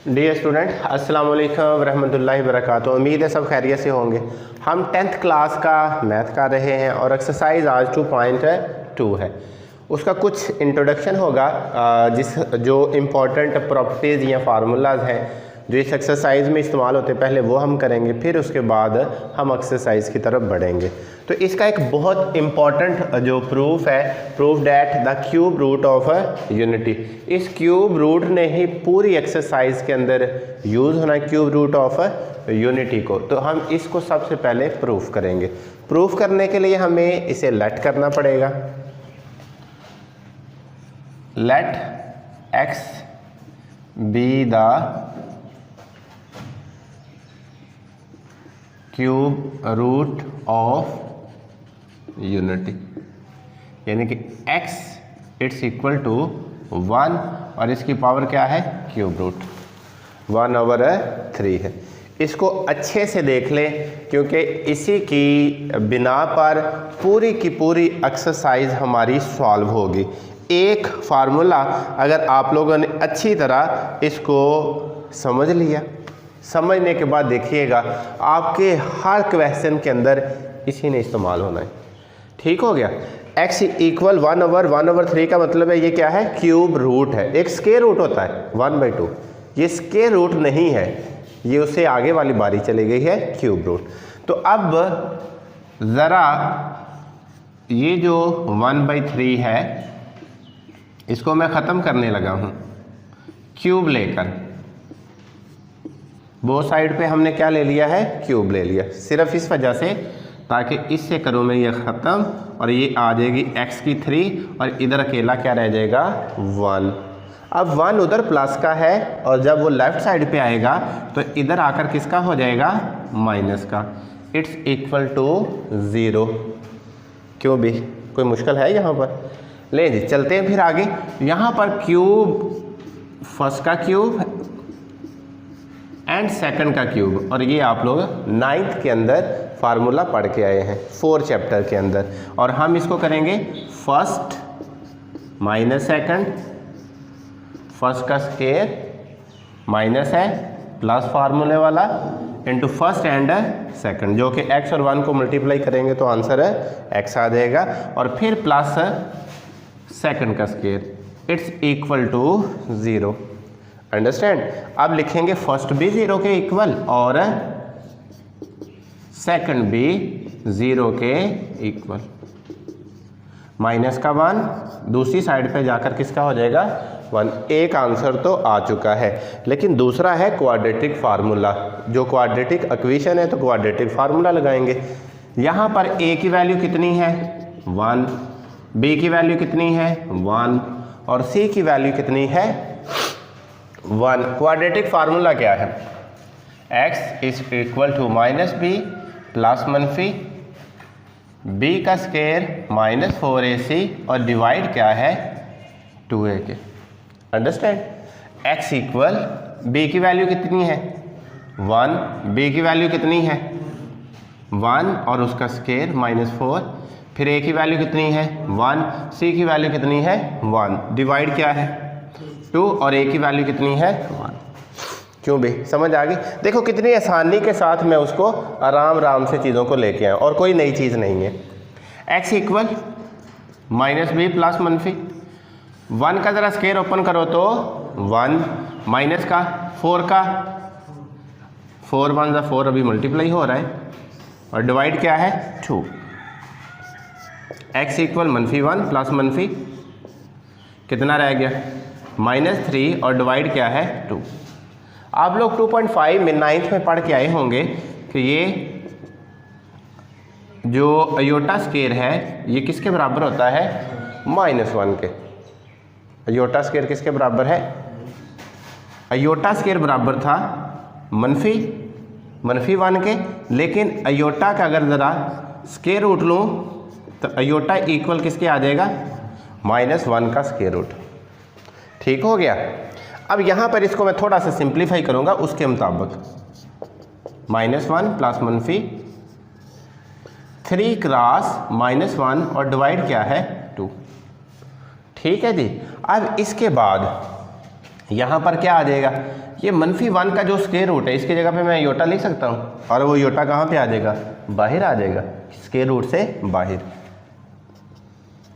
Dear student, अस्सलाम वालेकुम रहमतुल्लाहि वबरकातुहू। उम्मीद है सब खैरियत से होंगे। हम 10th क्लास का मैथ कर रहे हैं और एक्सरसाइज आज 2.2 है। उसका कुछ इंट्रोडक्शन होगा जो इम्पोर्टेंट प्रॉपर्टीज़ या फार्मूलाज हैं जो इस एक्सरसाइज में इस्तेमाल होते हैं, पहले वो हम करेंगे, फिर उसके बाद हम एक्सरसाइज की तरफ बढ़ेंगे। तो इसका एक बहुत इम्पॉर्टेंट जो प्रूफ है, proof that the cube root of unity. इस क्यूब रूट ने ही पूरी एक्सरसाइज के अंदर यूज़ होना है, क्यूब रूट ऑफ यूनिटी को। तो हम इसको सबसे पहले प्रूफ करेंगे। प्रूफ करने के लिए हमें इसे लेट करना पड़ेगा। Let x be the cube root of unity, यानी कि x इट्स इक्वल टू 1 और इसकी पावर क्या है, क्यूब रूट 1/3 है। इसको अच्छे से देख लें क्योंकि इसी की बिना पर पूरी की पूरी एक्सरसाइज हमारी सॉल्व होगी। एक फार्मूला अगर आप लोगों ने अच्छी तरह इसको समझ लिया, समझने के बाद देखिएगा आपके हर क्वेश्चन के अंदर इसी ने इस्तेमाल होना है। ठीक हो गया। x इक्वल 1/3 का मतलब है ये क्या है, क्यूब रूट है। एक स्क्वायर रूट होता है 1/2, ये स्क्वायर रूट नहीं है, ये उससे आगे वाली बारी चली गई है क्यूब रूट। तो अब ज़रा ये जो 1/3 है इसको मैं ख़त्म करने लगा हूँ क्यूब लेकर। वो साइड पे हमने क्या ले लिया है, क्यूब ले लिया, सिर्फ इस वजह से ताकि इससे करूँ मैं ये ख़त्म और ये आ जाएगी x की 3 और इधर अकेला क्या रह जाएगा 1। अब 1 उधर प्लस का है और जब वो लेफ़्ट साइड पे आएगा तो इधर आकर किसका हो जाएगा, माइनस का। It's equal to 0। क्यों भी कोई मुश्किल है यहाँ पर? ले जी चलते हैं फिर आगे। यहाँ पर क्यूब, फर्स्ट का क्यूब एंड सेकंड का क्यूब, और ये आप लोग 9th के अंदर फार्मूला पढ़ के आए हैं 4 चैप्टर के अंदर। और हम इसको करेंगे फर्स्ट माइनस सेकंड, फर्स्ट का स्क्वायर माइनस है प्लस फार्मूले वाला इनटू फर्स्ट एंड सेकंड, जो कि x और 1 को मल्टीप्लाई करेंगे तो आंसर है x आ जाएगा, और फिर प्लस सेकंड का square, it's equal to 0। Understand. अब लिखेंगे फर्स्ट भी 0 के इक्वल और सेकंड भी 0 के इक्वल, माइनस का 1 दूसरी साइड पे जाकर किसका हो जाएगा 1। एक आंसर तो आ चुका है, लेकिन दूसरा है क्वाड्रेटिक फार्मूला। जो क्वाड्रेटिक इक्वेशन है तो क्वाड्रेटिक फार्मूला लगाएंगे। यहाँ पर a की वैल्यू कितनी है 1, b की वैल्यू कितनी है 1 और c की वैल्यू कितनी है 1। क्वाड्रेटिक फार्मूला क्या है, x is equal to -b plus मनफी b का स्क्वायर -4ac और डिवाइड क्या है 2a के। अंडरस्टैंड। x इक्वल b की वैल्यू कितनी है 1, b की वैल्यू कितनी है 1 और उसका स्क्वायर -4, फिर a की वैल्यू कितनी है 1, c की वैल्यू कितनी है 1, डिवाइड क्या है 2 और a की वैल्यू कितनी है 1। क्यों भी समझ आ गई? देखो कितनी आसानी के साथ मैं उसको आराम आराम से चीज़ों को लेके आया और कोई नई चीज़ नहीं है। x इक्वल -b प्लस मनफी 1 का ज़रा स्क्वायर ओपन करो तो 1, माइनस का 4 का 4 1 4 अभी मल्टीप्लाई हो रहा है और डिवाइड क्या है 2। x इक्वल -1 प्लस मनफी कितना रह गया -3 और डिवाइड क्या है 2। आप लोग 2.5 में 9th में पढ़ के आए होंगे कि ये जो अयोटा स्क्वायर है ये किसके बराबर होता है -1 के। अयोटा स्क्वायर किसके बराबर है, अयोटा स्क्वायर बराबर था मनफी 1 के, लेकिन अयोटा का अगर ज़रा स्क्वायर रूट लूँ तो अयोटा इक्वल किसके आ जाएगा -1 का स्क्वायर रूट। ठीक हो गया। अब यहाँ पर इसको मैं थोड़ा सा सिंप्लीफाई करूँगा उसके मुताबिक, -1 प्लस मनफी 3 क्रॉस -1 और डिवाइड क्या है 2। ठीक है जी। अब इसके बाद यहाँ पर क्या आ जाएगा, ये -1 का जो स्क्वायर रूट है इसकी जगह पे मैं योटा लिख सकता हूँ, और वो योटा कहाँ पे आ जाएगा, बाहर आ जाएगा, स्क्वायर रूट से बाहर।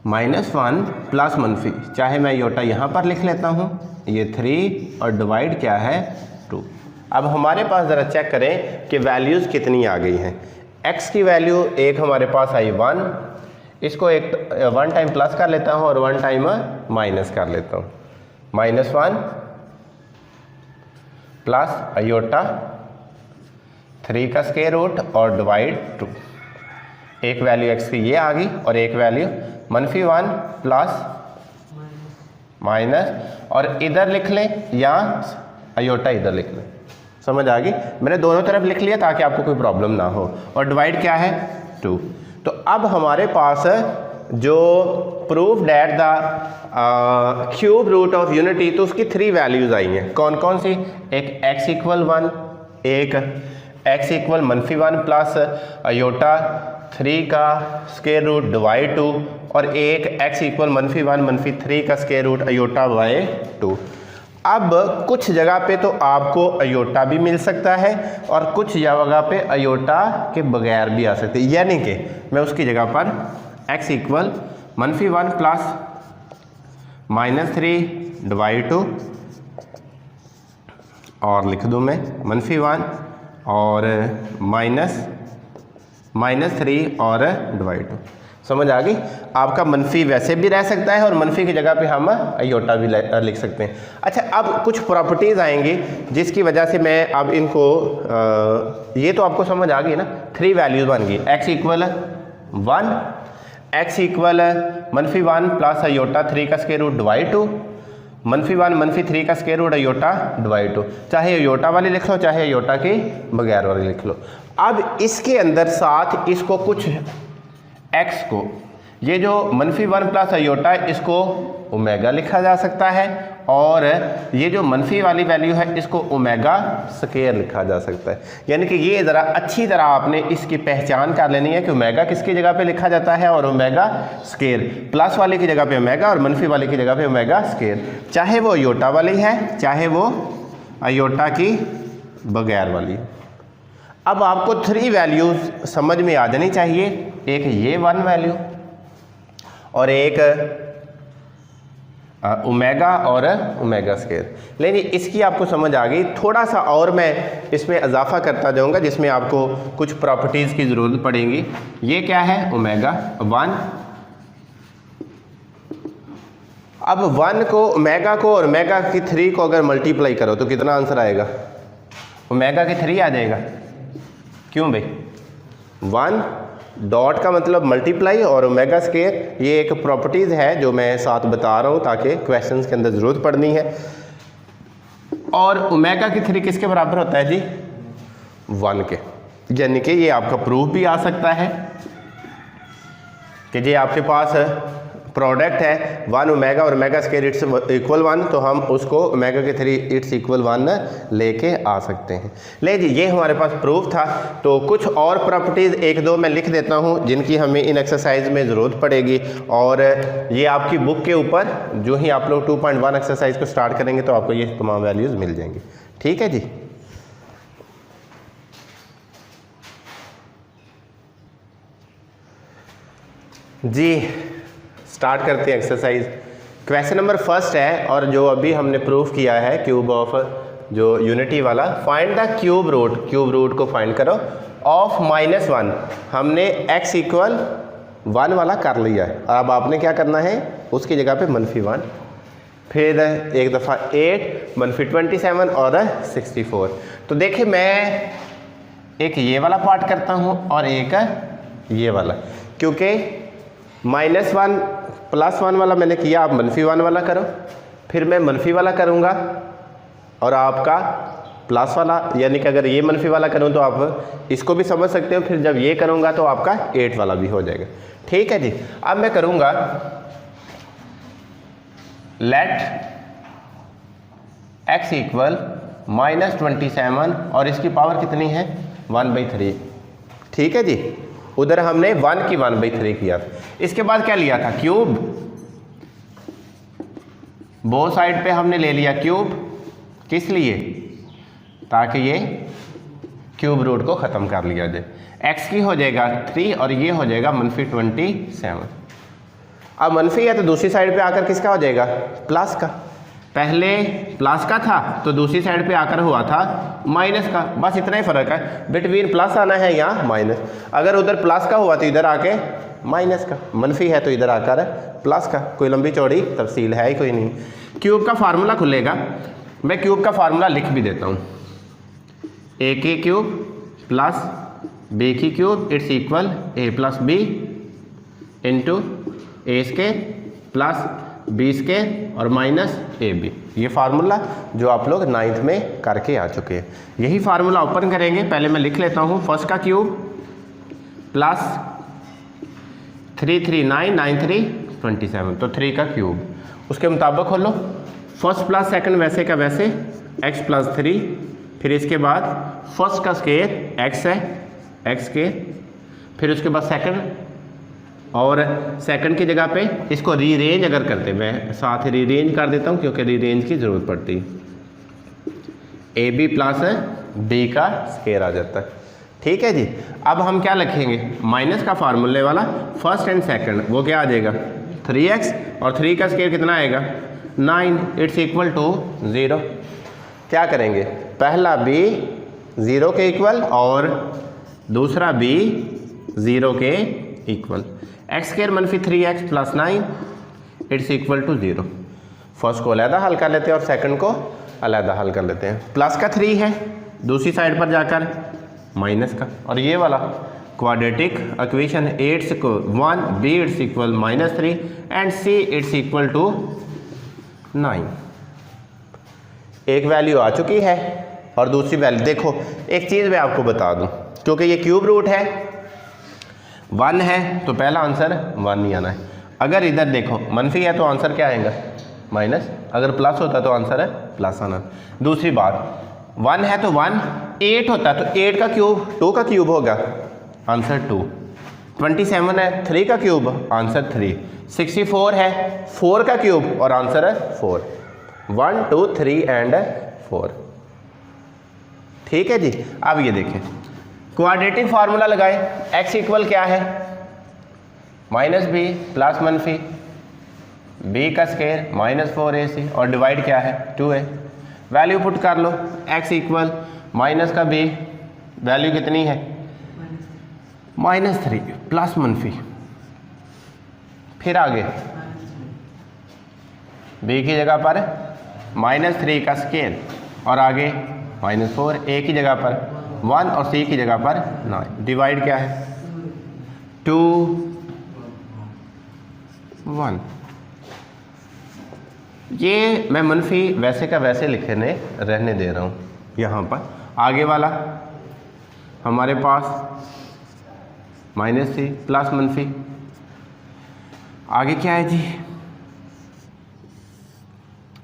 -1 प्लस मनफी, चाहे मैं योटा यहाँ पर लिख लेता हूँ, ये 3 और डिवाइड क्या है 2। अब हमारे पास ज़रा चेक करें कि वैल्यूज़ कितनी आ गई हैं। x की वैल्यू एक हमारे पास आई 1, इसको एक 1 टाइम प्लस कर लेता हूँ और 1 टाइम माइनस कर लेता हूँ। -1 प्लस अयोटा 3 का स्क्वायर रूट और डिवाइड 2। एक वैल्यू x की ये आ गई और एक वैल्यू -1 प्लस माइनस, और इधर लिख लें या अयोटा इधर लिख लें, समझ आ गई। मैंने दोनों तरफ लिख लिया ताकि आपको कोई प्रॉब्लम ना हो। और डिवाइड क्या है 2। तो अब हमारे पास जो proof that the cube root of unity, तो उसकी 3 वैल्यूज आई हैं। कौन कौन सी, एक x = 1, एक x = -1 प्लस अयोटा 3 का स्क्वायर रूट डिवाइड 2, और एक x = -1 -3 का स्क्वायर रूट अयोटा बाय 2। अब कुछ जगह पे तो आपको अयोटा भी मिल सकता है और कुछ जगह पे अयोटा के बगैर भी आ सकते हैं, यानी कि मैं उसकी जगह पर x = -1 प्लस -3 डिवाइड 2, और लिख दूँ मैं -1 और -3 और डिवाइड 2। समझ आ गई। आपका मनफी वैसे भी रह सकता है और मनफी की जगह पे हम अयोटा भी लिख सकते हैं। अच्छा, अब कुछ प्रॉपर्टीज़ आएंगी जिसकी वजह से मैं अब इनको ये तो आपको समझ आ गई ना, 3 वैल्यूज बन गई। x = 1, x = -1 प्लस अयोटा 3 का स्क्वायर रूट डिवाइड 2, -1 -3 का स्क्वायर रूट अयोटा डिवाइड 2। चाहे अयोटा वाली लिख लो चाहे अयोटा के बगैर वाली लिख लो। अब इसके अंदर साथ इसको कुछ x को, ये जो -1 प्लस अयोटा है इसको ओमेगा लिखा जा सकता है, और ये जो मनफी वाली वैल्यू है इसको ओमेगा स्क्वायर लिखा जा सकता है। यानी कि ये ज़रा अच्छी तरह आपने इसकी पहचान कर लेनी है कि ओमेगा किसकी जगह पे लिखा जाता है और ओमेगा स्क्वायर, प्लस वाले की जगह पे ओमेगा और मनफी वाले की जगह पे ओमेगा स्क्वायर, चाहे वो अयोटा वाली है चाहे वो अयोटा की बगैर वाली। अब आपको 3 वैल्यूज समझ में आ जानी चाहिए, एक ये 1 वैल्यू और एक ओमेगा और ओमेगा स्क्वायर। लेकिन इसकी आपको समझ आ गई। थोड़ा सा और मैं इसमें इजाफा करता जाऊंगा जिसमें आपको कुछ प्रॉपर्टीज़ की ज़रूरत पड़ेगी। ये क्या है, ओमेगा 1। अब 1 को, ओमेगा को और ओमेगा की 3 को अगर मल्टीप्लाई करो तो कितना आंसर आएगा, ओमेगा की 3 आ जाएगा। क्यों भाई, 1 डॉट का मतलब मल्टीप्लाई और ओमेगा स्क्वायर, ये एक प्रॉपर्टीज़ है जो मैं साथ बता रहा हूँ ताकि क्वेश्चंस के अंदर ज़रूरत पड़नी है। और ओमेगा की 3 किसके बराबर होता है जी, 1 के। यानी कि ये आपका प्रूफ भी आ सकता है कि ये आपके पास प्रोडक्ट है 1 ओमेगा और ओमेगा स्क्वायर इट्स इक्वल 1, तो हम उसको ओमेगा के 3 इट्स इक्वल 1 लेके आ सकते हैं। ले जी, ये हमारे पास प्रूफ था। तो कुछ और प्रॉपर्टीज़ 1-2 मैं लिख देता हूँ जिनकी हमें इन एक्सरसाइज में ज़रूरत पड़ेगी, और ये आपकी बुक के ऊपर जो ही आप लोग 2.1 एक्सरसाइज को स्टार्ट करेंगे तो आपको ये तमाम वैल्यूज़ मिल जाएंगी। ठीक है जी। जी स्टार्ट करते हैं एक्सरसाइज। क्वेश्चन नंबर 1 है और जो अभी हमने प्रूफ किया है क्यूब ऑफ जो यूनिटी वाला, फाइंड द क्यूब रूट को फाइंड करो ऑफ -1। हमने x = 1 वाला कर लिया है। अब आपने क्या करना है, उसकी जगह पे -1, फिर एक दफ़ा 8 -27 और 64। तो देखिए मैं एक ये वाला पार्ट करता हूँ और एक ये वाला, क्योंकि -1 +1 वाला मैंने किया, आप -1 वाला करो, फिर मैं मनफी वाला करूँगा और आपका प्लस वाला, यानी कि अगर ये मनफी वाला करूँ तो आप इसको भी समझ सकते हो, फिर जब ये करूँगा तो आपका 8 वाला भी हो जाएगा। ठीक है जी। अब मैं करूँगा लेट x = -27 और इसकी पावर कितनी है 1/3। ठीक है जी, उधर हमने 1 की 1/3 किया था। इसके बाद क्या लिया था, क्यूब बोथ साइड पे हमने ले लिया क्यूब, किस लिए, ताकि ये क्यूब रूट को ख़त्म कर लिया जाए। x की हो जाएगा 3 और ये हो जाएगा -27। अब मनफी है तो दूसरी साइड पे आकर किसका हो जाएगा, प्लस का। पहले प्लस का था तो दूसरी साइड पे आकर हुआ था माइनस का, बस इतना ही फ़र्क है, बिटवीन प्लस आना है या माइनस। अगर उधर प्लस का हुआ तो इधर आके माइनस का, मनफी है तो इधर आकर प्लस का, कोई लंबी चौड़ी तफसील है ही कोई नहीं। क्यूब का फार्मूला खुलेगा, मैं क्यूब का फार्मूला लिख भी देता हूँ, ए की क्यूब प्लस बी की cube it's equal a plus b into a square plus b square और माइनस ए बी। ये फार्मूला जो आप लोग 9th में करके आ चुके हैं, यही फार्मूला ओपन करेंगे। पहले मैं लिख लेता हूँ, फर्स्ट का क्यूब प्लस 3 3 9 9 3 27, तो 3 का क्यूब, उसके मुताबिक खोलो। फर्स्ट प्लस सेकंड वैसे का वैसे x प्लस 3, फिर इसके बाद फर्स्ट का स्केयर x है x स्केयर, फिर उसके बाद सेकंड, और सेकंड की जगह पे इसको रीअरेंज अगर करते, मैं साथ ही रीअरेंज कर देता हूँ क्योंकि रीअरेंज की ज़रूरत पड़ती है, ए बी प्लस बी का स्केयर आ जाता है। ठीक है जी। अब हम क्या लिखेंगे, माइनस का फार्मूले वाला फर्स्ट एंड सेकंड, वो क्या आ जाएगा 3x और 3 का स्केयर कितना आएगा 9, इट्स इक्वल टू 0। क्या करेंगे, पहला b 0 के इक्वल और दूसरा b 0 के equal, x square -3x plus 9 it's equal to 0। First को अलहदा हल कर लेते हैं और सेकंड को अलहदा हल कर लेते हैं। प्लस का 3 है, दूसरी साइड पर जाकर माइनस का, और ये वाला क्वाड्रेटिक इक्वेशन 8 को 1 b it's equal -3 and c it's equal to 9। एक वैल्यू आ चुकी है और दूसरी वैल्यू, देखो एक चीज़ मैं आपको बता दूं, क्योंकि ये क्यूब रूट है 1 है तो पहला आंसर 1 ही आना है। अगर इधर देखो मनफी है तो आंसर क्या आएगा माइनस, अगर प्लस होता तो आंसर है प्लस आना। दूसरी बात 1 है तो 1, 8 होता तो 8 का क्यूब 2 का क्यूब होगा, आंसर 2। 27 है 3 का क्यूब, आंसर 3। 64 है 4 का क्यूब और आंसर है 4। 1 2 3 एंड 4। ठीक है जी। अब ये देखें क्वाड्रेटिक फार्मूला लगाए, x इक्वल क्या है -b प्लस मनफी b का स्केयर -4ac और डिवाइड क्या है 2a। वैल्यू पुट कर लो, x इक्वल माइनस का b, वैल्यू कितनी है -3 प्लस मनफी, फिर आगे b की जगह पर -3 का स्केयर और आगे -4, a की जगह पर 1 और c की जगह पर 9, डिवाइड क्या है 2 1। ये मैं मनफी वैसे का वैसे लिखने रहने दे रहा हूँ यहाँ पर। आगे वाला हमारे पास -3 प्लस मनफी, आगे क्या है जी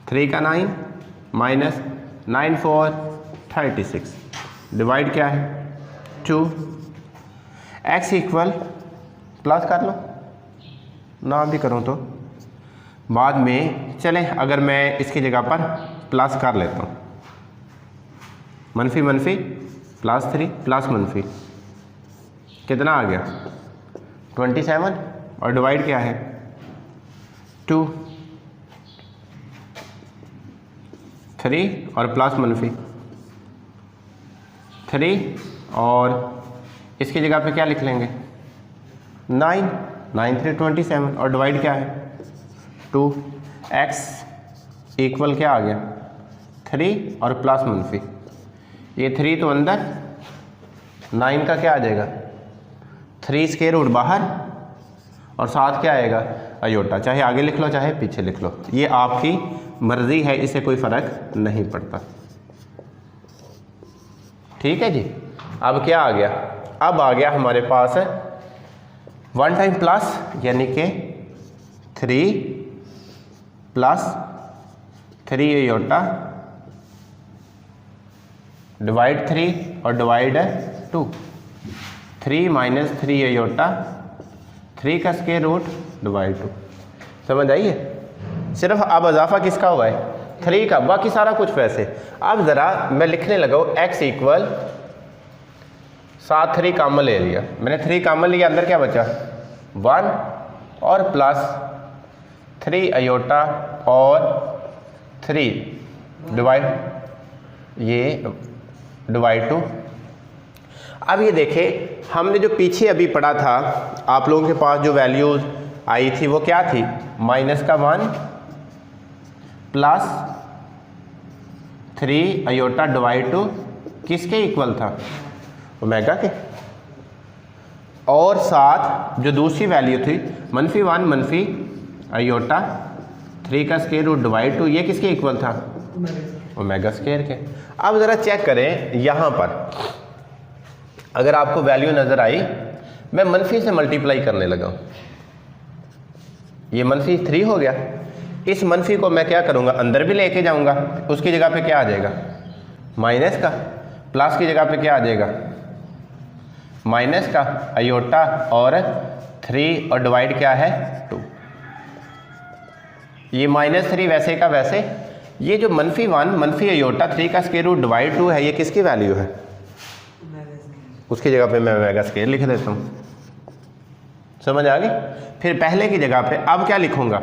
3 का 9 माइनस 9 4 36, डिवाइड क्या है 2। x इक्वल प्लस कर लो, ना भी करूँ तो बाद में चले, अगर मैं इसकी जगह पर प्लस कर लेता हूँ, मनफी मनफी +3 प्लस मनफी कितना आ गया 27 और डिवाइड क्या है 2, 3 और प्लस मनफी 3 और इसकी जगह पे क्या लिख लेंगे 9 9 3 27 और डिवाइड क्या है 2। x इक्वल क्या आ गया 3 और प्लस मनफी, ये 3 तो अंदर, 9 का क्या आ जाएगा 3 स्क्वायर रूट बाहर और साथ क्या आएगा अयोटा, चाहे आगे लिख लो चाहे पीछे लिख लो, ये आपकी मर्जी है, इससे कोई फ़र्क नहीं पड़ता। ठीक है जी। अब क्या आ गया, अब आ गया हमारे पास 1 टाइम प्लस यानी कि 3 प्लस 3 अयोटा डिवाइड 3 और डिवाइड 2, 3 माइनस 3 अयोटा 3 का स्क्वायर रूट डिवाइड 2। समझ आइए। सिर्फ अब इजाफा किसका हुआ है 3 का, बाकी सारा कुछ वैसे। अब ज़रा मैं लिखने लगा हूँ x इक्वल 7 3 कॉमन ले लिया मैंने, 3 कॉमन लिया, अंदर क्या बचा 1 और प्लस 3 अयोटा और 3 डिवाइड टू। अब ये देखें हमने जो पीछे अभी पढ़ा था, आप लोगों के पास जो वैल्यूज आई थी वो क्या थी, -1 प्लस 3 अयोटा डिवाइड टू किसके इक्वल था, ओमेगा के। और साथ जो दूसरी वैल्यू थी -1 मनफी अयोटा 3 का स्क्वायर रूट डिवाइड टू, ये किसके इक्वल था, ओमेगा स्क्वायर के। अब ज़रा चेक करें यहाँ पर, अगर आपको वैल्यू नज़र आई, मैं मनफी से मल्टीप्लाई करने लगा हूँ, ये -3 हो गया। इस मनफी को मैं क्या करूँगा, अंदर भी लेके जाऊँगा, उसकी जगह पे क्या आ जाएगा माइनस का, प्लस की जगह पे क्या आ जाएगा माइनस का अयोटा और 3 और डिवाइड क्या है 2। ये -3 वैसे का वैसे, ये जो -1 मनफी अयोटा 3 का स्क्वायर रूट डिवाइड 2 है, ये किसकी वैल्यू है, उसकी जगह पे मैं ओमेगा स्क्वायर लिख देता हूँ। समझ आ गई। फिर पहले की जगह पे अब क्या लिखूँगा,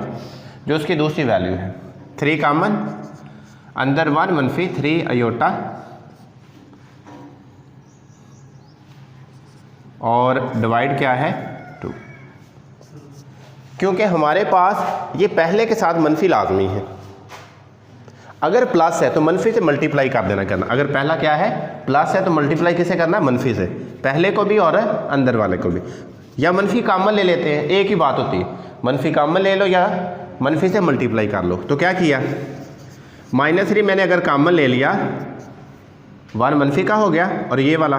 जो उसकी दूसरी वैल्यू है 3 कॉमन, अंदर 1 मनफी 3 अयोटा और डिवाइड क्या है 2, क्योंकि हमारे पास ये पहले के साथ मनफी लाजमी है। अगर प्लस है तो मनफी से मल्टीप्लाई कर देना करना, अगर पहला क्या है प्लस है तो मल्टीप्लाई किसे करना है मनफी से, पहले को भी और अंदर वाले को भी। या मनफी कॉमन ले लेते हैं, एक ही बात होती है, मनफी कॉमन ले लो या मनफी से मल्टीप्लाई कर लो। तो क्या किया, -3 मैंने अगर कॉमन ले लिया, 1 मनफी का हो गया और ये वाला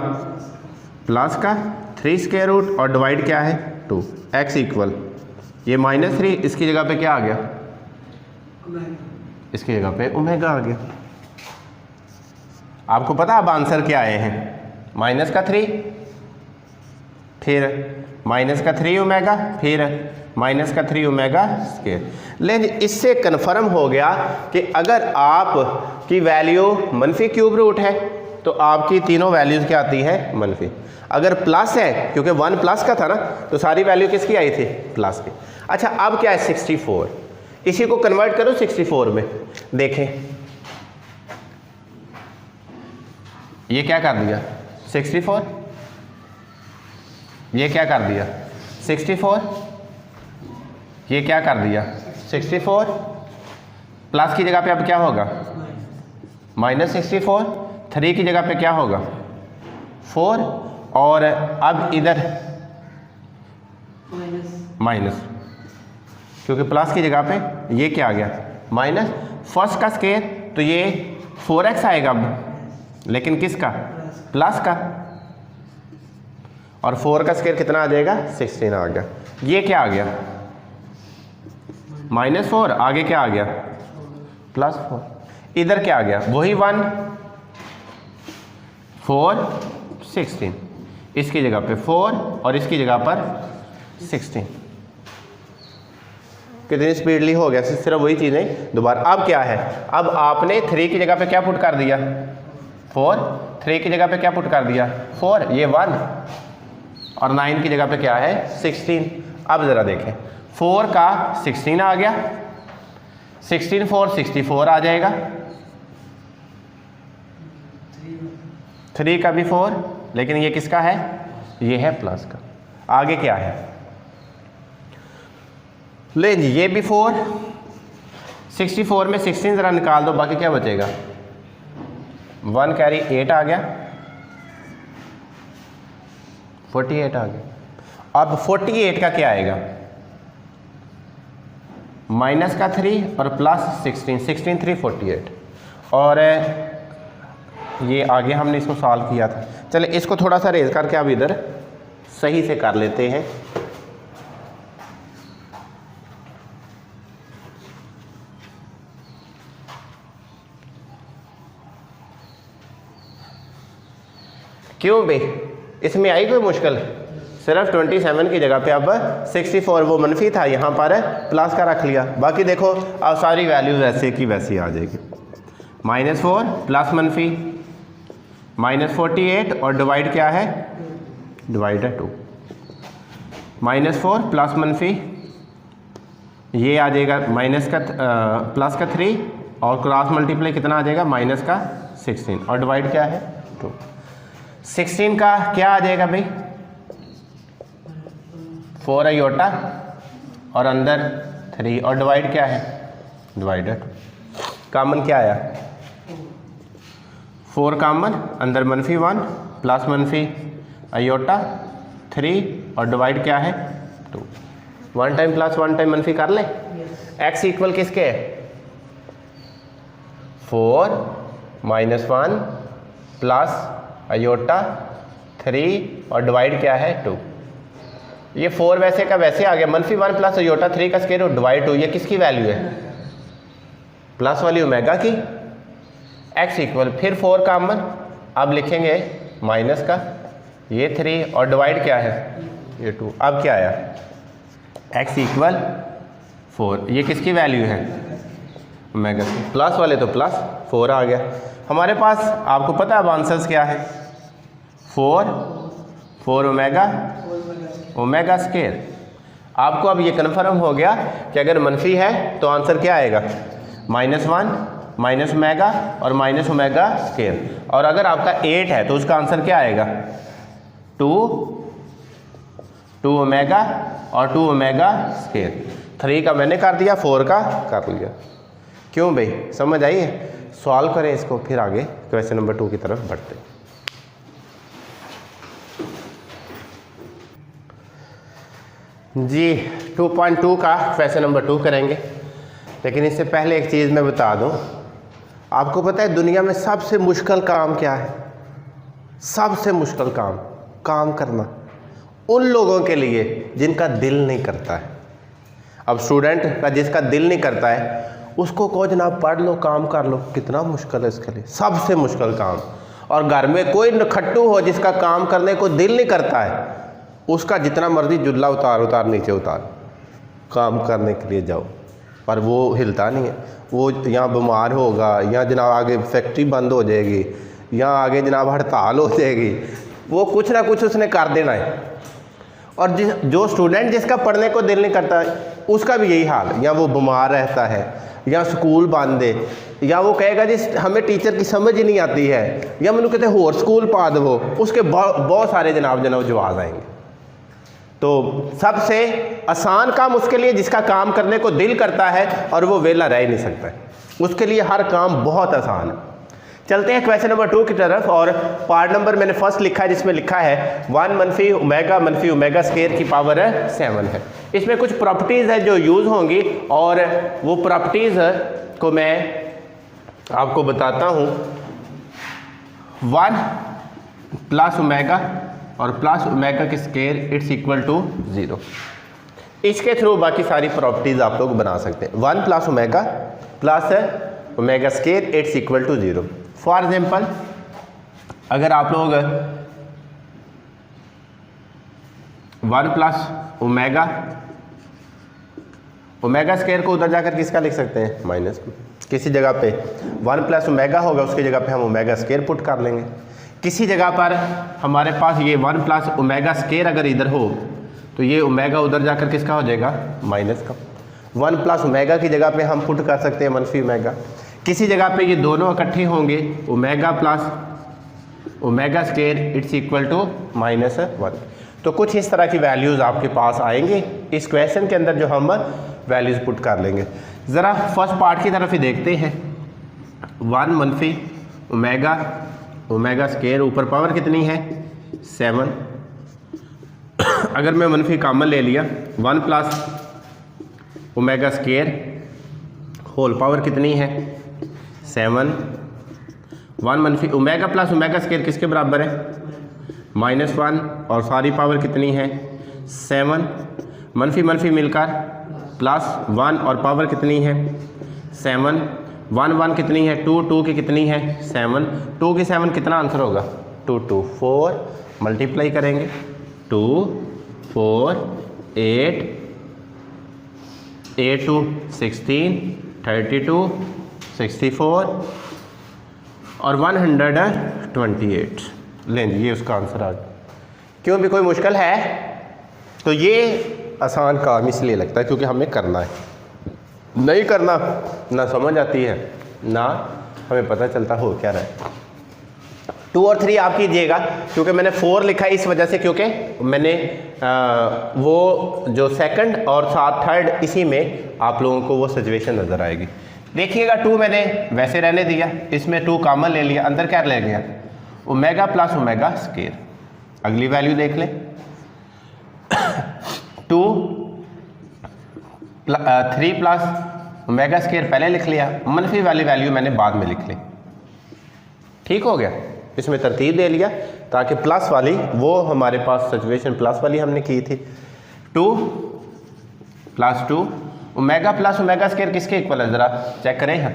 प्लस का 3 स्क्वायर रूट और डिवाइड क्या है 2, x इक्वल ये -3, इसकी जगह पे क्या आ गया, इसकी जगह पे ओमेगा आ गया। आपको पता अब आंसर क्या आए हैं, -3, फिर -3 ओमेगा, फिर -3 ओमेगा स्क्वायर। लेकिन इससे कन्फर्म हो गया कि अगर आप की वैल्यू मनफी क्यूब रूट है तो आपकी तीनों वैल्यूज क्या आती है मनफी। अगर प्लस है, क्योंकि 1 प्लस का था ना, तो सारी वैल्यू किसकी आई थी प्लस की। अच्छा अब क्या है 64, इसी को कन्वर्ट करो 64 में। देखें ये क्या कर दिया 64, ये क्या कर दिया 64, ये क्या कर दिया 64, प्लस की जगह पे अब क्या होगा -64, 3 की जगह पे क्या होगा 4, और अब इधर माइनस, क्योंकि प्लस की जगह पे ये क्या आ गया माइनस, फर्स्ट का स्क्वायर तो ये 4x आएगा अब, लेकिन किसका प्लस का, और 4 का स्क्वायर कितना आ जाएगा 16 आ गया। ये क्या आ गया -4, आगे क्या आ गया +4, इधर क्या आ गया वही 1 4 16, इसकी जगह पे 4 और इसकी जगह पर 16। कितनी स्पीडली हो गया, सिर्फ वही चीज़ें दोबारा। अब क्या है, अब आपने 3 की जगह पे क्या पुट कर दिया 4, 3 की जगह पे क्या पुट कर दिया 4, ये 1, और 9 की जगह पे क्या है 16। अब ज़रा देखें 4 का 16 आ गया, 16 4 64 आ जाएगा, 3 का भी 4, लेकिन ये किसका है, ये है प्लस का। आगे क्या है, ले जी ये भी 4, 64 में 16 ज़रा निकाल दो, बाकी क्या बचेगा 1 कैरी 8 आ गया, 48 आ गया। अब 48 का क्या आएगा, माइनस का 3 और प्लस 16, 16 3 48, और ये आगे हमने इसको सॉल्व किया था। चले इसको थोड़ा सा रेज करके अब इधर सही से कर लेते हैं। क्यों बे, इसमें आई कोई मुश्किल, सिर्फ 27 की जगह पे अब 64, वो मनफी था यहाँ पर प्लस का रख लिया। बाकी देखो अब सारी वैल्यूज ऐसे की वैसी आ जाएगी। -4 प्लस मनफी -48 और डिवाइड क्या है, डिवाइड है 2। -4 प्लस मनफी ये आ जाएगा माइनस का प्लस का 3 और क्रॉस मल्टीप्लाई कितना आ जाएगा माइनस का 16 और डिवाइड क्या है 2। 16 का क्या आ जाएगा भाई 4 आयोटा और अंदर 3 और डिवाइड क्या है डिवाइडेड। कॉमन क्या आया 4 कॉमन, अंदर -1 प्लस मनफी आयोटा 3 और डिवाइड क्या है 2। 1 टाइम प्लस 1 टाइम मनफी कर ले। x इक्वल किसके है 4 -1 प्लस आयोटा 3 और डिवाइड क्या है 2। ये 4 वैसे का वैसे आ गया, -1 प्लस आयोटा 3 का स्क्वायर और डिवाइड 2। ये किसकी वैल्यू है प्लस वाली ओमेगा की। x इक्वल फिर 4 कॉमन, अब लिखेंगे माइनस का ये 3 और डिवाइड क्या है ये 2। अब क्या आया x इक्वल 4, ये किसकी वैल्यू है ओमेगा की। प्लस वाले तो प्लस 4 आ गया हमारे पास। आपको पता है अब आंसर्स क्या है 4 ओमेगा स्क्वायर। आपको अब ये कन्फर्म हो गया कि अगर मनफी है तो आंसर क्या आएगा -1 माइनस ओमेगा और माइनस ओमेगा स्क्वायर। और अगर आपका 8 है तो उसका आंसर क्या आएगा 2 ओमेगा और 2 ओमेगा स्क्वायर। 3 का मैंने कर दिया, 4 का कर लिया। क्यों भाई समझ आई है। सॉल्व करें इसको फिर आगे क्वेश्चन नंबर 2 की तरफ बढ़ते हैं। जी 2.2 का क्वेश्चन नंबर 2 करेंगे, लेकिन इससे पहले एक चीज़ मैं बता दूं। आपको पता है दुनिया में सबसे मुश्किल काम क्या है। सबसे मुश्किल काम करना उन लोगों के लिए जिनका दिल नहीं करता है। अब स्टूडेंट का जिसका दिल नहीं करता है उसको कहो जनाब पढ़ लो काम कर लो, कितना मुश्किल है इसके लिए, सबसे मुश्किल काम। और घर में कोई नखट्टू हो जिसका काम करने को दिल नहीं करता है, उसका जितना मर्जी जुल्ला उतार नीचे उतार, काम करने के लिए जाओ, पर वो हिलता नहीं है। वो यहाँ बीमार होगा, यहाँ जनाब आगे फैक्ट्री बंद हो जाएगी, यहाँ आगे जनाब हड़ताल हो जाएगी, वो कुछ ना कुछ उसने कर देना है। और जो स्टूडेंट जिसका पढ़ने को दिल नहीं करता उसका भी यही हाल, या वो बीमार रहता है, या स्कूल बंद है, या वो कहेगा जी हमें टीचर की समझ ही नहीं आती है, या मैंने कहते होर स्कूल पा दो, उसके बहुत सारे जनाब जवाब आएंगे। तो सबसे आसान काम उसके लिए जिसका काम करने को दिल करता है और वो वेला रह ही नहीं सकता है, उसके लिए हर काम बहुत आसान है। चलते हैं क्वेश्चन नंबर 2 की तरफ। और पार्ट नंबर मैंने फर्स्ट लिखा है जिसमें लिखा है 1 मनफी ओमेगा स्क्वायर की पावर 7 है। इसमें कुछ प्रॉपर्टीज़ है जो यूज़ होंगी और वो प्रॉपर्टीज़ को मैं आपको बताता हूँ। 1 प्लस ओमेगा और प्लस ओमेगा के स्क्वायर इट्स इक्वल टू 0। इसके थ्रू बाकी सारी प्रॉपर्टीज़ आप लोग बना सकते हैं। 1 plus omega square it's equal to 0। For example अगर आप लोग 1 प्लस ओमेगा स्क्वायर को उधर जाकर किसका लिख सकते हैं माइनस को। किसी जगह पे 1 प्लस ओमेगा होगा उसकी जगह पे हम ओमेगा स्क्वायर पुट कर लेंगे। किसी जगह पर हमारे पास ये 1 प्लस ओमेगा स्क्वायर अगर इधर हो तो ये ओमेगा उधर जाकर किसका हो जाएगा माइनस का। 1 प्लस ओमेगा की जगह पे हम पुट कर सकते हैं मनफी ओमेगा। किसी जगह पे ये दोनों इकट्ठे होंगे omega plus omega square it's equal to -1। तो कुछ इस तरह की वैल्यूज़ आपके पास आएंगे इस क्वेश्चन के अंदर जो हम वैल्यूज़ पुट कर लेंगे। ज़रा फर्स्ट पार्ट की तरफ ही देखते हैं। 1 मनफी ओमेगा स्क्वायर ऊपर पावर कितनी है 7। अगर मैं मनफी कॉमन ले लिया 1 plus omega square whole power कितनी है 7। 1 मनफी ओमेगा प्लस ओमेगा स्क्वायर किसके बराबर है -1 और सारी पावर कितनी है 7। मनफी मिलकर +1 और पावर कितनी है 7। 1 कितनी है 2 की कितनी है 7। 2 की 7 कितना आंसर होगा 2 4 मल्टीप्लाई करेंगे 2 4 8 8 2 16 32 64 और 128। लें जी, ये उसका आंसर आ गया। क्यों भी कोई मुश्किल है? तो ये आसान काम इसलिए लगता है क्योंकि हमें करना है, नहीं करना ना समझ आती है ना हमें पता चलता हो क्या रहा है। 2 और 3 आप कीजिएगा, क्योंकि मैंने 4 लिखा है इस वजह से क्योंकि मैंने वो जो सेकंड और साथ थर्ड इसी में आप लोगों को वो सिचुएशन नज़र आएगी। देखिएगा 2 मैंने वैसे रहने दिया, इसमें 2 कॉमन ले लिया, अंदर क्या ले गया? Omega plus omega square. अगली वैल्यू देख लें 3 प्लस ओमेगा स्क्वायर पहले लिख लिया, मनफी वाली वैल्यू मैंने बाद में लिख ली। ठीक हो गया, इसमें तरतीब दे लिया ताकि प्लस वाली वो हमारे पास सिचुएशन प्लस वाली हमने की थी। 2 plus 2 omega plus omega square किसके इक्वल है? ज़रा चेक करें यहाँ,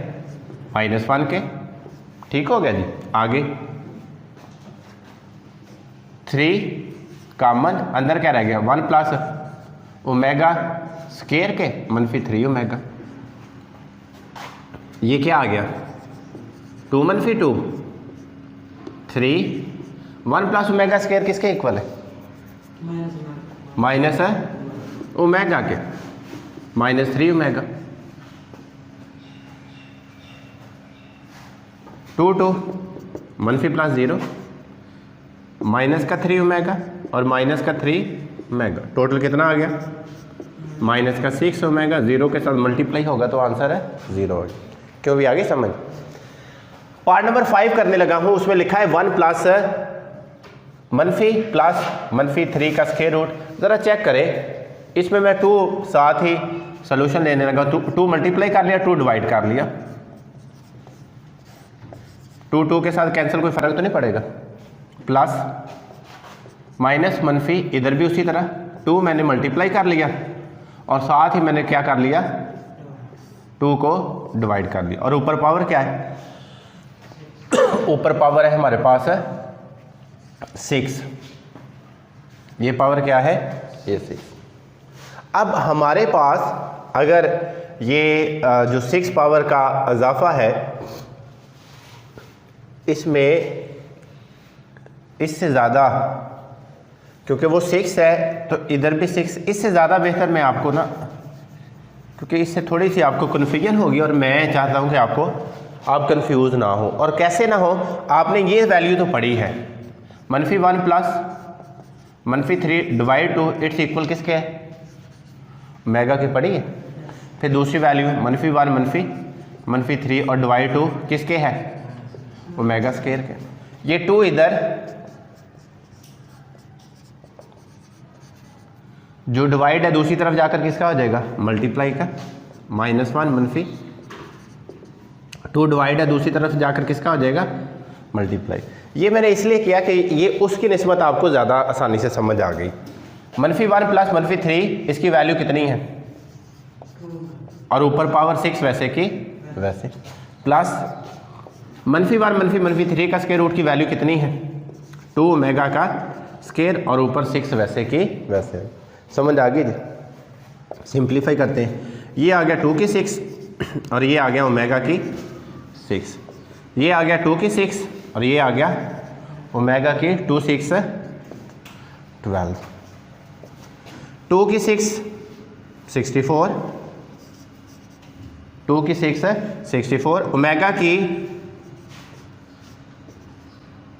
-1 के। ठीक हो गया जी। आगे 3 कॉमन, अंदर क्या रह गया? 1 प्लस ओमेगा स्क्वायर के -3 ओमेगा। ये क्या आ गया? 2 - 2 3 1 प्लस ओमेगा स्क्वायर किसके इक्वल है? माइनस है ओमेगा के, -3 ओमेगा। 2 2 मनफी प्लस 0 माइनस का 3 ओमेगा और माइनस का 3 ओमेगा, टोटल कितना आ गया? माइनस का 6 ओमेगा। 0 के साथ मल्टीप्लाई होगा तो आंसर है 0। क्यों भी आगे समझ। पार्ट नंबर 5 करने लगा हूं, उसमें लिखा है 1 प्लस -3 का स्क्वायर रूट। ज़रा चेक करें, इसमें मैं 2 साथ ही सोल्यूशन लेने लगा, 2 मल्टीप्लाई कर लिया, 2 डिवाइड कर लिया। 2 के साथ कैंसिल, कोई फ़र्क तो नहीं पड़ेगा। प्लस माइनस मनफी, इधर भी उसी तरह 2 मैंने मल्टीप्लाई कर लिया और साथ ही मैंने क्या कर लिया? 2 को डिवाइड कर लिया। और ऊपर पावर क्या है? ऊपर पावर है हमारे पास है 6। ये पावर क्या है? ये 6। अब हमारे पास अगर ये जो 6 पावर का इजाफा है, इसमें इससे ज़्यादा, क्योंकि वो 6 है तो इधर भी 6, इससे ज़्यादा बेहतर मैं आपको ना, क्योंकि इससे थोड़ी सी आपको कन्फ्यूजन होगी और मैं चाहता हूँ कि आप कंफ्यूज ना हो। और कैसे ना हो, आपने ये वैल्यू तो पढ़ी है, -1 प्लस -3 डिवाइड 2 इट्स इक्वल किसके है? ओमेगा की पढ़ी है। फिर दूसरी वैल्यू है -1 -3 और डिवाइड 2 किसके है? ओमेगा स्क्वायर के। ये 2 इधर, जो डिवाइड है दूसरी तरफ जाकर किसका हो जाएगा? मल्टीप्लाई का। -1 -2 डिवाइड है दूसरी तरफ जाकर किसका हो जाएगा? मल्टीप्लाई। ये मैंने इसलिए किया कि ये उसकी निस्बत आपको ज़्यादा आसानी से समझ आ गई। -1 प्लस -3 इसकी वैल्यू कितनी है? और ऊपर पावर 6 वैसे की वैसे, प्लस -1 -3 का स्क्वायर रूट की वैल्यू कितनी है? 2 ओमेगा का स्क्वायर और ऊपर 6 वैसे की वैसे। समझ आ गई जी? सिंप्लीफाई करते हैं। ये आ गया 2 की 6 और ये आ गया ओमेगा की 6। ये आ गया 2 की 6 और ये आ गया ओमेगा की 2 6 12। 2 की 6 64, 2 की 6 64, ओमेगा की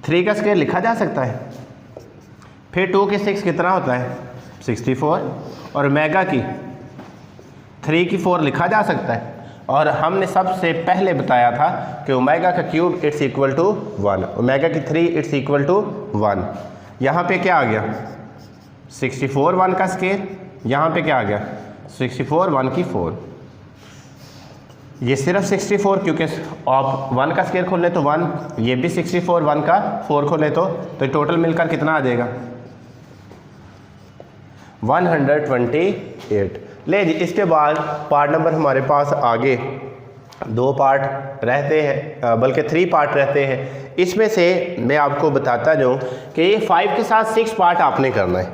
3 का स्क्वायर लिखा जा सकता है। फिर 2 की 6 कितना होता है? 64 और ओमेगा की 3 की 4 लिखा जा सकता है। और हमने सबसे पहले बताया था कि ओमेगा का cube it's equal to 1, omega की 3 इट्स इक्वल टू 1। यहाँ पे क्या आ गया? 64 1 का स्क्वायर, यहाँ पे क्या आ गया? 64 1 की 4। ये सिर्फ 64, क्योंकि आप 1 का स्क्वायर खोल ले तो 1, ये भी 64 1 का 4 खोले तो टोटल मिलकर कितना आ जाएगा? 128। ले जी, इसके बाद पार्ट नंबर हमारे पास आगे 2 पार्ट रहते हैं, बल्कि 3 पार्ट रहते हैं। इसमें से मैं आपको बताता जाऊँ कि ये 5 के साथ 6 पार्ट आपने करना है।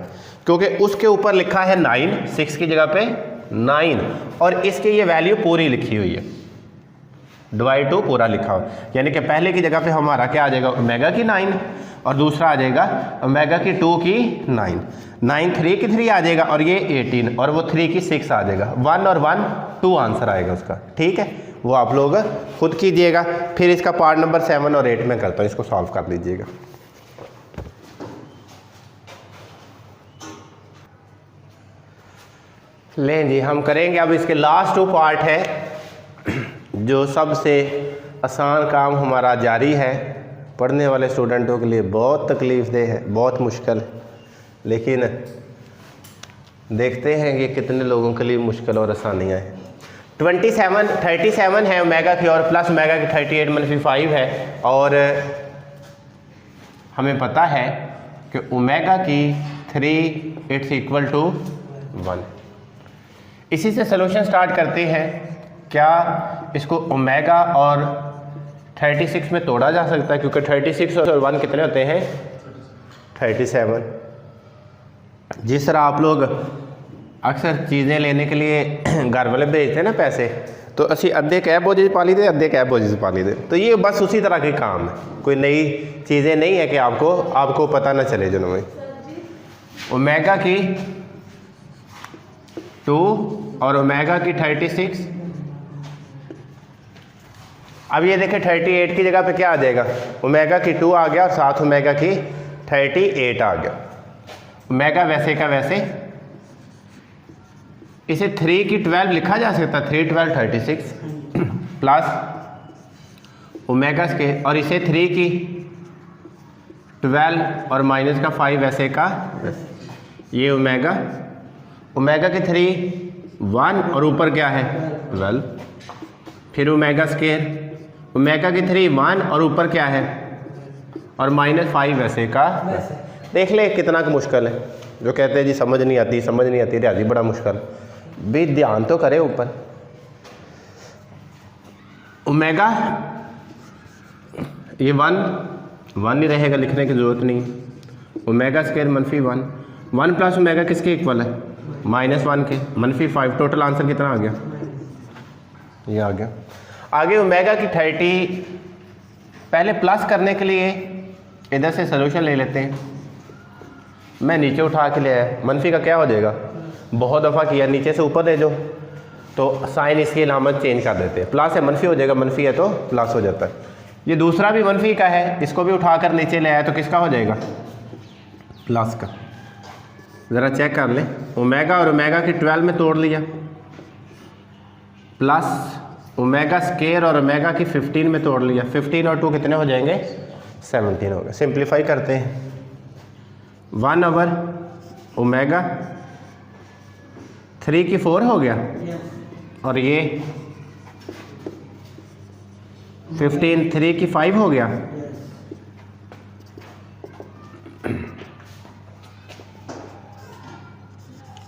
क्योंकि उसके ऊपर लिखा है 9, 6 की जगह पे 9 और इसकी ये वैल्यू पूरी लिखी हुई है, डिवाइड टू पूरा लिखा हुआ, यानी कि पहले की जगह पे हमारा क्या आ जाएगा ओमेगा की 9 और दूसरा आ जाएगा ओमेगा की 2 की 9, 9 3 की 3 आ जाएगा और ये 18 और वो 3 की 6 आ जाएगा, 1 और 1 2 आंसर आएगा उसका। ठीक है, वो आप लोग खुद कीजिएगा। फिर इसका पार्ट नंबर 7 और 8 में करता हूँ, इसको सॉल्व कर लीजिएगा। लें जी, हम करेंगे अब इसके लास्ट 2 पार्ट है जो सबसे आसान काम हमारा जारी है। पढ़ने वाले स्टूडेंटों के लिए बहुत तकलीफ़देह है, बहुत मुश्किल, लेकिन देखते हैं कि कितने लोगों के लिए मुश्किल और आसानियाँ हैं। 37 है ओमेगा की और प्लस ओमेगा की 38 - 5 है और हमें पता है कि ओमेगा की 3 इट्स इक्वल टू 1। इसी से सोल्यूशन स्टार्ट करते हैं। क्या इसको ओमेगा और 36 में तोड़ा जा सकता है, क्योंकि 36 और 1 कितने होते हैं 37। जिस तरह आप लोग अक्सर चीज़ें लेने के लिए घर वाले भेजते हैं ना पैसे, तो असी अद्धे कैब बोझ पा ली दे, अद्धे कैब बोझ पा ली दे, तो ये बस उसी तरह के काम है, कोई नई चीज़ें नहीं है कि आपको पता ना चले। जो में ओमेगा की 2 और ओमेगा की 36, अब ये देखें 38 की जगह पे क्या आ जाएगा, ओमेगा की 2 आ गया और साथ ओमेगा की 38 आ गया। ओमेगा वैसे का वैसे, इसे 3 की 12 लिखा जा सकता, 3 12 36 प्लस ओमेगा के, और इसे 3 की 12 और माइनस का 5 वैसे का वैसे। ये ओमेगा के 3 1 और ऊपर क्या है 12, फिर ओमेगा स्केयर, ओमेगा की 3 1 और ऊपर क्या है और माइनस 5 वैसे का वैसे। देख ले कितना मुश्किल है। जो कहते हैं जी समझ नहीं आती रियाजी बड़ा मुश्किल, भी ध्यान तो करे ऊपर। ओमेगा ये 1 ही रहेगा, लिखने की ज़रूरत नहीं। ओमेगा स्केयर -1, 1 प्लस ओमेगा किसके इक्वल है -1 के, -5। टोटल आंसर कितना आ गया, ये आ गया। आगे ओमेगा की 30, पहले प्लस करने के लिए इधर से सोल्यूशन ले लेते हैं। मैं नीचे उठा के ले आया, मनफी का क्या हो जाएगा, बहुत दफ़ा किया, नीचे से ऊपर ले जाओ तो साइन इसकी अलामत चेंज कर देते हैं, प्लस है मनफी हो जाएगा, मनफी है तो प्लस हो जाता है। ये दूसरा भी मनफी का है, इसको भी उठाकर नीचे ले आया तो किसका हो जाएगा प्लस का। ज़रा चेक कर लें, ओमेगा और ओमेगा की 12 में तोड़ लिया, प्लस ओमेगा स्केयर और ओमेगा की 15 में तोड़ लिया, 15 और 2 कितने हो जाएंगे 17 हो गए। सिंप्लीफाई करते हैं, 1 ओवर ओमेगा 3 की 4 हो गया और ये 15 3 की 5 हो गया,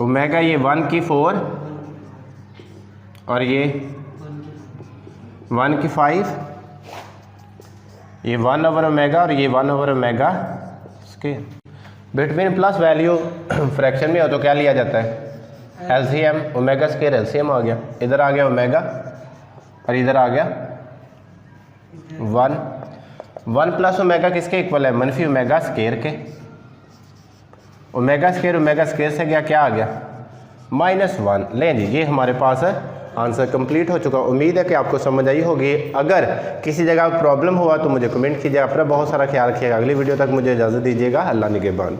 ओमेगा ये 1 की 4 और ये 1 की 5, ये 1 ओवर ओमेगा और ये 1 over omega square. Between plus value fraction में हो तो क्या लिया जाता है एलसीएम, ओमेगा स्केयर एलसीएम आ गया, इधर आ गया ओमेगा और इधर आ गया 1 प्लस ओमेगा किसके इक्वल है मनफी ओमेगा स्केयर के। ओमेगा स्केयर से गया क्या आ गया -1। लें जी, ये हमारे पास आंसर कंप्लीट हो चुका। उम्मीद है कि आपको समझ आई होगी। अगर किसी जगह प्रॉब्लम हुआ तो मुझे कमेंट कीजिएगा। अपना बहुत सारा ख्याल रखिएगा। अगली वीडियो तक मुझे इजाज़त दीजिएगा। अल्लाह निगहबान।